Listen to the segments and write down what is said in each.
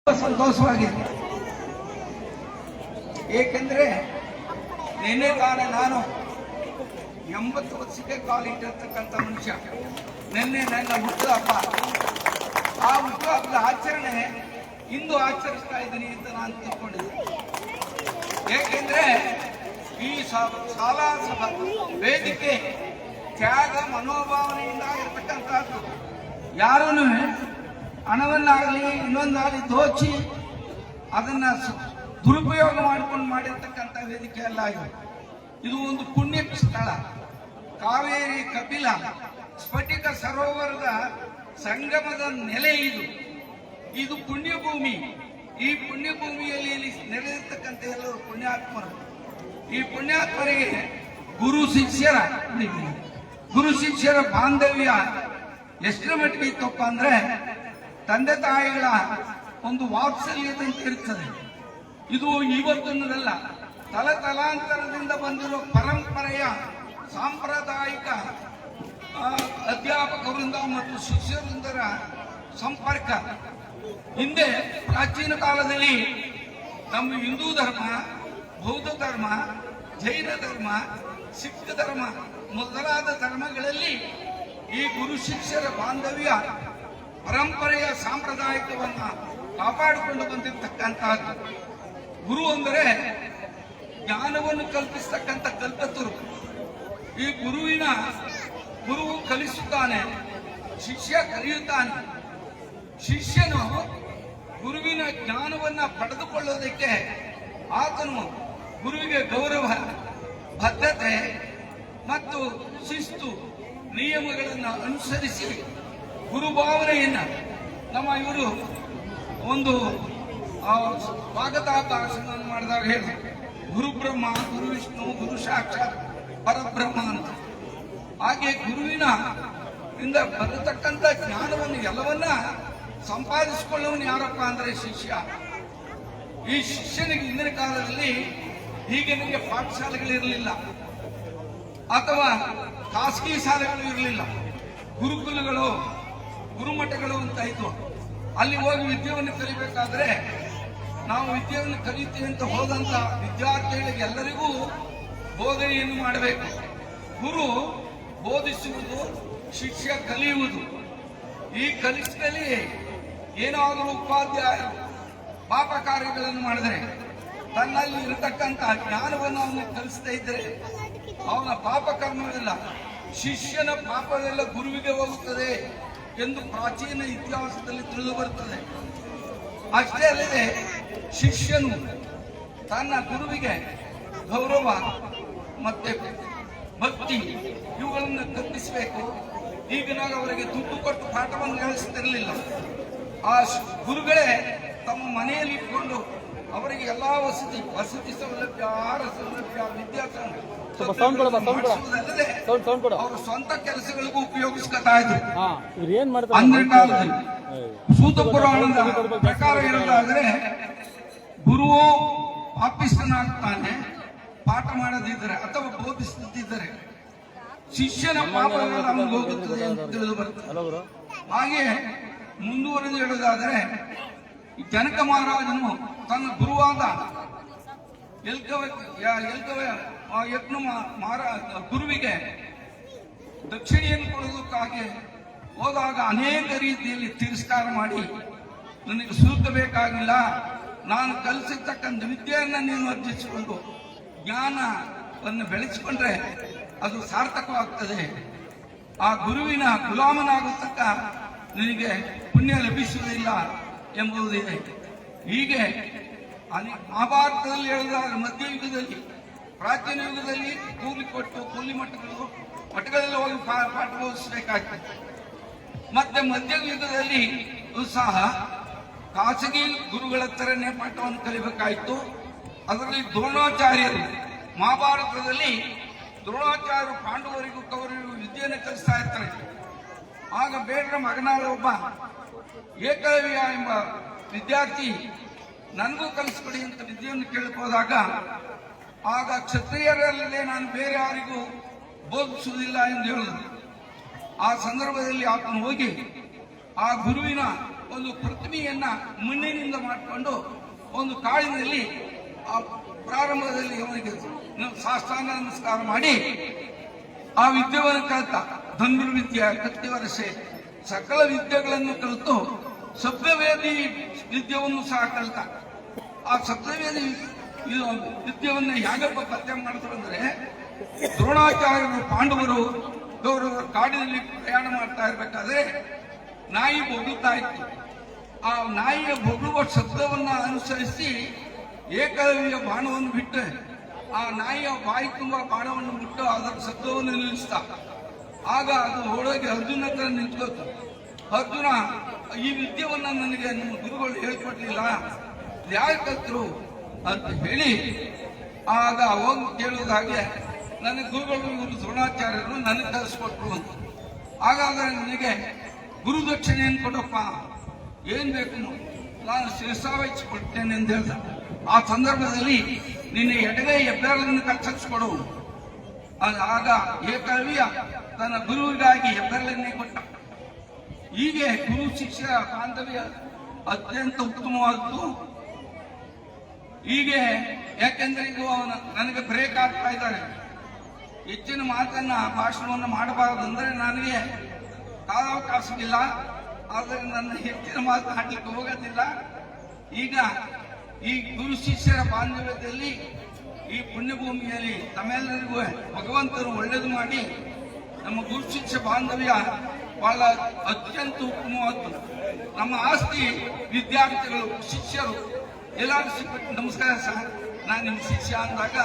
ಸಂತೋಷವಾಗಿದೆ. ಏಕೆಂದ್ರೆ ನಿನ್ನೆ ತಾನೇ ನಾನು 80 ವರ್ಷಕ್ಕೆ ಕಾಲಿಟ್ಟಿರ್ತಕ್ಕಂಥ ಮನುಷ್ಯ. ನಿನ್ನೆ ನನ್ನ ಹುಟ್ಟುಹಬ್ಬ. ಆ ಹುಟ್ಟುಹಬ್ಬದ ಆಚರಣೆ ಇಂದು ಆಚರಿಸ್ತಾ ಇದ್ದೀನಿ ಅಂತ ನಾನು ತಿಳ್ಕೊಂಡಿದ್ದೆ. ಏಕೆಂದ್ರೆ ಈ ಶಾಲಾ ಸಭಾ ವೇದಿಕೆ ತ್ಯಾಗ ಮನೋಭಾವನೆಯಿಂದ ಇರತಕ್ಕಂಥದ್ದು. ಯಾರೂ ಹಣವನ್ನಾಗಲಿ ಇನ್ನೊಂದಾಗಲಿ ದೋಚಿ ಅದನ್ನ ದುರುಪಯೋಗ ಮಾಡಿಕೊಂಡು ಮಾಡಿರ್ತಕ್ಕಂಥ ವೇದಿಕೆ ಅಲ್ಲ ಇದು. ಇದು ಒಂದು ಪುಣ್ಯ ಸ್ಥಳ. ಕಾವೇರಿ ಕಪಿಲ ಸ್ಫಟಿಕ ಸರೋವರದ ಸಂಗಮದ ನೆಲೆ ಇದು. ಇದು ಪುಣ್ಯಭೂಮಿ. ಈ ಪುಣ್ಯಭೂಮಿಯಲ್ಲಿ ನೆಲೆದಿರ್ತಕ್ಕಂಥ ಎಲ್ಲರೂ ಪುಣ್ಯಾತ್ಮರು. ಈ ಪುಣ್ಯಾತ್ಮರಿಗೆ ಗುರು ಶಿಷ್ಯರ ಬಾಂಧವ್ಯ ಎಷ್ಟರ ಮಟ್ಟಿಗೆ ಇತ್ತಪ್ಪ ಅಂದ್ರೆ ತಂದೆ ತಾಯಿಗಳ ಒಂದು ವಾತ್ಸಲ್ಯದಂತೆ ಇರ್ತದೆ. ಇದು ಇವತ್ತೊಂದಲ್ಲ, ತಲಾಂತರದಿಂದ ಬಂದಿರೋ ಪರಂಪರೆಯ ಸಾಂಪ್ರದಾಯಿಕ ಅಧ್ಯಾಪಕರಿಂದ ಮತ್ತು ಶಿಷ್ಯರಿಂದರ ಸಂಪರ್ಕ. ಹಿಂದೆ ಪ್ರಾಚೀನ ಕಾಲದಲ್ಲಿ ನಮ್ಮ ಹಿಂದೂ ಧರ್ಮ, ಬೌದ್ಧ ಧರ್ಮ, ಜೈನ ಧರ್ಮ, ಸಿಖ್ ಧರ್ಮ ಮೊದಲಾದ ಧರ್ಮಗಳಲ್ಲಿ ಈ ಗುರು ಶಿಷ್ಯರ ಬಾಂಧವ್ಯ ಪರಂಪರೆಯ ಸಾಂಪ್ರದಾಯಿಕವನ್ನ ಕಾಪಾಡಿಕೊಂಡು ಬಂದಿರತಕ್ಕಂತಹದ್ದು. ಗುರು ಅಂದರೆ ಜ್ಞಾನವನ್ನು ಕಲ್ಪಿಸತಕ್ಕಂಥ ಕಲ್ಪತರು. ಈ ಗುರುವು ಕಲಿಸುತ್ತಾನೆ, ಶಿಷ್ಯ ಕಲಿಯುತ್ತಾನೆ. ಶಿಷ್ಯನು ಗುರುವಿನ ಜ್ಞಾನವನ್ನ ಪಡೆದುಕೊಳ್ಳೋದಕ್ಕೆ ಆತನು ಗುರುವಿಗೆ ಗೌರವ, ಬದ್ಧತೆ ಮತ್ತು ಶಿಸ್ತು ನಿಯಮಗಳನ್ನು ಅನುಸರಿಸಿ ಗುರುಭಾವನೆಯನ್ನ ನಮ್ಮ ಇವರು ಒಂದು ಸ್ವಾಗತ ಭಾಷಣ ಮಾಡಿದಾಗ ಹೇಳಿ ಗುರು ಬ್ರಹ್ಮ, ಗುರು ವಿಷ್ಣು, ಗುರು ಸಾಕ್ಷಾತ್ ಪರಬ್ರಹ್ಮ ಅಂತ. ಹಾಗೆ ಗುರುವಿನ ಇಂದ ಬರತಕ್ಕಂಥ ಜ್ಞಾನವನ್ನು ಎಲ್ಲವನ್ನ ಸಂಪಾದಿಸಿಕೊಳ್ಳುವನು ಯಾರಪ್ಪ ಅಂದ್ರೆ ಶಿಷ್ಯ. ಈ ಶಿಷ್ಯನಿಗೆ ಇಂದಿನ ಕಾಲದಲ್ಲಿ ಹೀಗೆ ನನಗೆ ಪಾಠಶಾಲೆಗಳಿರಲಿಲ್ಲ ಅಥವಾ ಖಾಸಗಿ ಶಾಲೆಗಳು ಇರಲಿಲ್ಲ. ಗುರುಕುಲಗಳು, ಗುರುಮಠಗಳು ಅಂತ ಇದ್ವು. ಅಲ್ಲಿ ಹೋಗಿ ವಿದ್ಯೆಯನ್ನು ಕಲಿಬೇಕಾದ್ರೆ ನಾವು ವಿದ್ಯೆಯನ್ನು ಕಲಿತೀವಿ ಅಂತ ಹೋದಂತ ವಿದ್ಯಾರ್ಥಿಗಳಿಗೆ ಎಲ್ಲರಿಗೂ ಬೋಧನೆಯನ್ನು ಮಾಡಬೇಕು. ಗುರು ಬೋಧಿಸುವುದು, ಶಿಷ್ಯ ಕಲಿಯುವುದು. ಈ ಕಲಿಸಿದಲ್ಲಿ ಏನಾದರೂ ಉಪಾಧ್ಯಾಯ ಪಾಪ ಕಾರ್ಯಗಳನ್ನು ಮಾಡಿದರೆ ತನ್ನಲ್ಲಿ ಇರತಕ್ಕಂಥ ಜ್ಞಾನವನ್ನು ಅವನು ಕಲಿಸ್ತಾ ಇದ್ದರೆ ಅವನ ಪಾಪ ಕರ್ಮವಿಲ್ಲ, ಶಿಷ್ಯನ ಪಾಪವೆಲ್ಲ ಗುರುವಿಗೆ ಹೋಗುತ್ತದೆ ಎಂದು ಪ್ರಾಚೀನ ಇತಿಹಾಸದಲ್ಲಿ ತಿಳಿದು ಬರುತ್ತದೆ. ಅಷ್ಟೇ ಅಲ್ಲದೆ ಶಿಷ್ಯನು ತನ್ನ ಗುರುವಿಗೆ ಗೌರವ ಮತ್ತೆ ಭಕ್ತಿ ಇವುಗಳನ್ನು ಕಲ್ಪಿಸಬೇಕು. ಈಗಿನಾಗ ಅವರಿಗೆ ದುಡ್ಡು ಕೊಟ್ಟು ಪಾಠವನ್ನು ಹೇಳಿಸ್ತಿರಲಿಲ್ಲ. ಆ ಗುರುಗಳೇ ತಮ್ಮ ಮನೆಯಲ್ಲಿ ಇಟ್ಕೊಂಡು ಅವರಿಗೆ ಎಲ್ಲಾ ವಸತಿ ಸೌಲಭ್ಯ, ಆಹಾರ ಸೌಲಭ್ಯ, ವಿದ್ಯಾರ್ಥಿ ಅವರ ಸ್ವಂತ ಕೆಲಸಗಳಿಗೂ ಉಪಯೋಗಿಸ್ಕೊತಾ ಇದ್ರು. ಅಂದಿನ ಕಾಲದಲ್ಲಿ ಸೂತ ಪುರಾಣದ ಪ್ರಕಾರ ಇರೋದಾದ್ರೆ ಗುರುವು ಪಾಪಿಸ್ತನಾಗ್ತಾನೆ ಪಾಠ ಮಾಡದಿದ್ದರೆ ಅಥವಾ ಬೋಧಿಸುತ್ತಿದ್ದರೆ ಶಿಷ್ಯನ ಪಾಪಗಳು ನಮಗೆ ಹೋಗುತ್ತದೆ ಅಂತ ತಿಳಿದು ಬರುತ್ತದೆ. ಹಾಗೆ ಮುಂದುವರೆದು ಹೇಳೋದಾದರೆ ಜನಕ ಮಹಾರಾಜನು ತನ್ನ ಗುರುವಾದ ಗುರುವಿಗೆ ದಕ್ಷಿಣೆಯನ್ನು ಕೊಡುವುದಕ್ಕಾಗಿ ಹೋದಾಗ ಅನೇಕ ರೀತಿಯಲ್ಲಿ ತಿರಸ್ಕಾರ ಮಾಡಿ, ನನಗೆ ಸೂತ ಬೇಕಾಗಿಲ್ಲ, ನಾನು ಕಲಿಸಿರ್ತಕ್ಕಂಥ ವಿದ್ಯೆಯನ್ನ ನೀನು ಅರ್ಜಿಸಿಕೊಂಡು ಜ್ಞಾನವನ್ನು ಬೆಳೆಸಿಕೊಂಡ್ರೆ ಅದು ಸಾರ್ಥಕವಾಗ್ತದೆ, ಆ ಗುರುವಿನ ಗುಲಾಮನಾಗುತ್ತಕ್ಕ ನಿನಗೆ ಪುಣ್ಯ ಲಭಿಸುವುದಿಲ್ಲ ಎಂಬುದಿದೆ. ಹೀಗೆ ಮಹಾಭಾರತದಲ್ಲಿ ಹೇಳಿದಾಗ ಮಧ್ಯಯುಗದಲ್ಲಿ, ಪ್ರಾಚೀನ ಯುಗದಲ್ಲಿ ಕೂಲಿ ಮಠಗಳಲ್ಲಿ ಹೋಗಿ ಪಾಠ ಬೋಧಿಸಬೇಕಾಗ್ತದೆ. ಮತ್ತೆ ಮಧ್ಯಯುಗದಲ್ಲಿ ಸಹ ಖಾಸಗಿ ಗುರುಗಳ ಹತ್ರನೇ ಪಾಠವನ್ನು ಕಲಿಬೇಕಾಯಿತು. ಅದರಲ್ಲಿ ದ್ರೋಣಾಚಾರ್ಯರು, ಮಹಾಭಾರತದಲ್ಲಿ ದ್ರೋಣಾಚಾರ್ಯರು ಪಾಂಡವರಿಗೂ ಕೌರವರಿಗೂ ವಿದ್ಯೆಯನ್ನು ಕಲಿಸ್ತಾ ಇರ್ತಾರೆ. ಆಗ ಬೇಡರ ಮಗನಾದ ಒಬ್ಬ ಏಕಲವ್ಯ ಎಂಬ ವಿದ್ಯಾರ್ಥಿ ನನಗೂ ಕಲಿಸ್ಕೊಡಿ ಅಂತ ವಿದ್ಯೆಯನ್ನು ಕೇಳಿಕೋದಾಗ ಆಗ ಕ್ಷತ್ರಿಯರಲ್ಲದೆ ನಾನು ಬೇರೆ ಯಾರಿಗೂ ಬೋಧಿಸುವುದಿಲ್ಲ ಎಂದು ಹೇಳಿದರು. ಆ ಸಂದರ್ಭದಲ್ಲಿ ಆತನು ಹೋಗಿ ಆ ಗುರುವಿನ ಒಂದು ಪ್ರತಿಮೆಯನ್ನ ಮಣ್ಣಿನಿಂದ ಮಾಡಿಕೊಂಡು ಒಂದು ಕಾಳಿನಲ್ಲಿ ಆ ಪ್ರಾರಂಭದಲ್ಲಿ ಅವನಿಗೆ ಸಾಷ್ಟಾಂಗ ನಮಸ್ಕಾರ ಮಾಡಿ ಆ ವಿದ್ಯೆಯನ್ನು ಕಲಿತ ಧನುರ್ವಿದ್ಯೆ, ಕತ್ತಿವರಸೆ, ಸಕಲ ವಿದ್ಯೆಗಳನ್ನು ಕಲಿತು ಸಪ್ತವೇದಿ ವಿದ್ಯೆಯನ್ನು ಸಹ ಕಲಿತ. ಆ ಸಪ್ತವೇದಿ ವಿದ್ಯೆಯನ್ನು ಹೇಗಪ್ಪ ಪತ್ತೆ ಮಾಡ್ತಾರೆ ಅಂದ್ರೆ, ದ್ರೋಣಾಚಾರ್ಯರು ಪಾಂಡವರು ಗೌರವರು ಕಾಡಿನಲ್ಲಿ ಪ್ರಯಾಣ ಮಾಡ್ತಾ ಇರ್ಬೇಕಾದ್ರೆ ನಾಯಿ ಬೊಗಳುತ್ತಾ ಇತ್ತು. ಆ ನಾಯಿಯ ಬೊಗಳುವ ಶಬ್ದವನ್ನ ಅನುಸರಿಸಿ ಏಕಲವ್ಯ ಬಾಣವನ್ನು ಬಿಟ್ಟು ಆ ನಾಯಿಯ ಬಾಯಿ ತುಂಬ ಬಾಣವನ್ನು ಬಿಟ್ಟು ಅದರ ಶಬ್ದವನ್ನು ನಿಲ್ಲಿಸ್ತಾ. ಆಗ ಅದು ಹೋಗಿ ಅರ್ಜುನ ಹತ್ರ ನಿಂತ್ಕೋತು. ಅರ್ಜುನ, ಈ ವಿದ್ಯೆವನ್ನ ನನಗೆ ನಿಮ್ಮ ಗುರುಗಳು ಹೇಳ್ಕೊಡ್ಲಿಲ್ಲ, ಯಾರು ಕಲ್ತರು ಅಂತ ಹೇಳಿ ಆಗ ಹೋಗಿ ಕೇಳೋದ ಹಾಗೆ ನನಗೆ ಗುರುಗಳು ಇವರು ದ್ರೋಣಾಚಾರ್ಯರು ನನಗೆ ಕಲಿಸ್ಕೊಟ್ರು ಅಂತ. ಹಾಗಾದ್ರೆ ನನಗೆ ಗುರುದಕ್ಷಿಣೆಯನ್ನು ಕೊಡಪ್ಪ, ಏನ್ ಬೇಕು ನಾನು ಶಿರಸಾವಹಿಸಿಕೊಡ್ತೇನೆ ಅಂತ ಹೇಳ್ದ. ಆ ಸಂದರ್ಭದಲ್ಲಿ ನಿನ್ನ ಎಡಗೈ ಹೆಬ್ಬೆರಳನ್ನು ಕಲ್ಸಿಸ್ಕೊಡು. ಆಗ ಏಕಲವ್ಯ ತನ್ನ ಗುರುವಿಗಾಗಿ ಹೆಬ್ಬೆರಳನ್ನೇ ಕೊಟ್ಟ. ಹೀಗೆ ಗುರು ಶಿಷ್ಯರ ಬಾಂಧವ್ಯ ಅತ್ಯಂತ ಉತ್ತಮವಾದದ್ದು. ಹೀಗೆ ಯಾಕೆಂದ್ರೆ ಇದು ನನಗೆ ಬ್ರೇಕ್ ಆಗ್ತಾ ಇದ್ದಾರೆ, ಹೆಚ್ಚಿನ ಮಾತನ್ನ ಭಾಷಣವನ್ನು ಮಾಡಬಾರದು ಅಂದ್ರೆ ನನಗೆ ಕಾಲಾವಕಾಶವಿಲ್ಲ. ಆದರೆ ನನ್ನ ಹೆಚ್ಚಿನ ಮಾತನಾಡಲಿಕ್ಕೆ ಹೋಗೋದಿಲ್ಲ. ಈಗ ಈ ಗುರು ಶಿಷ್ಯರ ಬಾಂಧವ್ಯದಲ್ಲಿ ಈ ಪುಣ್ಯಭೂಮಿಯಲ್ಲಿ ತಮ್ಮೆಲ್ಲರಿಗೂ ಭಗವಂತನು ಒಳ್ಳೇದು ಮಾಡಿ ನಮ್ಮ ಗುರು ಶಿಷ್ಯ ಬಾಂಧವ್ಯ ಬಹಳ ಅತ್ಯಂತ ಉತ್ತಮವಾದ್ದು. ನಮ್ಮ ಆಸ್ತಿ ವಿದ್ಯಾರ್ಥಿಗಳು, ಶಿಷ್ಯರು ಎಲ್ಲರೂ ಸಿಕ್ಬಿಟ್ಟು ನಮಸ್ಕಾರ ಸರ್, ನಾನು ನಿಮ್ಮ ಶಿಷ್ಯ ಅಂದಾಗ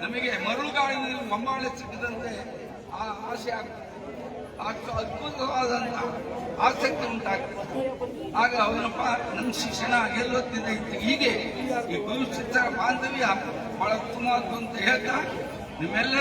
ನಮಗೆ ಮರಳುಗಾಡಿನಲ್ಲಿ ಒಂಬಾಳೆ ಸಿಕ್ಕಿದಂತೆ ಆ ಆಸೆ ಆಗ್ತದೆ, ಅದ್ಭುತವಾದಂತ ಆಸಕ್ತಿ ಉಂಟಾಗ್ತದೆ. ಆಗ ಅವನಪ್ಪ ನನ್ನ ಶಿಕ್ಷಣ ಗೆಲ್ಲುತ್ತಿದೆ. ಹೀಗೆ ಈ ಗುರು ಶಿಷ್ಯರ ಬಾಂಧವ್ಯ ಬಹಳ ಉತ್ತಮವಾದ್ದು ಅಂತ ಹೇಳ್ತಾ ನಿಮ್ಮೆಲ್ಲ